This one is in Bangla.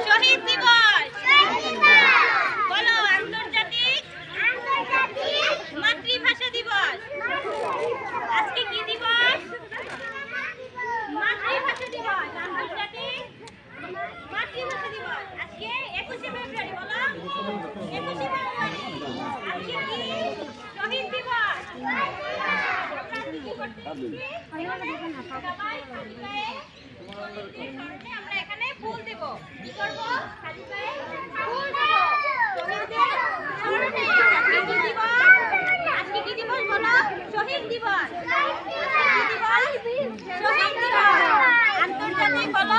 শহীদ দিবস বলো। আন্তর্জাতিক মাতৃভাষা দিবস। আজকে কি দিবস? মাতৃভাষা দিবস। আন্তর্জাতিক মাতৃভাষা দিবস আজকে 21শে ফেব্রুয়ারি। বলো 21শে ফেব্রুয়ারি। আজকে কি? শহীদ দিবস। আমরা এখানে ফুল দেব। কি করব? খালি পায়ে ফুল দেব শহীদদের স্মরণে। আজকে কি দিবস? আজকে কি দিবস বলো? শহীদ দিবস। আজকে কি দিবস? শহীদ দিবস। আন্তর্জাতিক বলো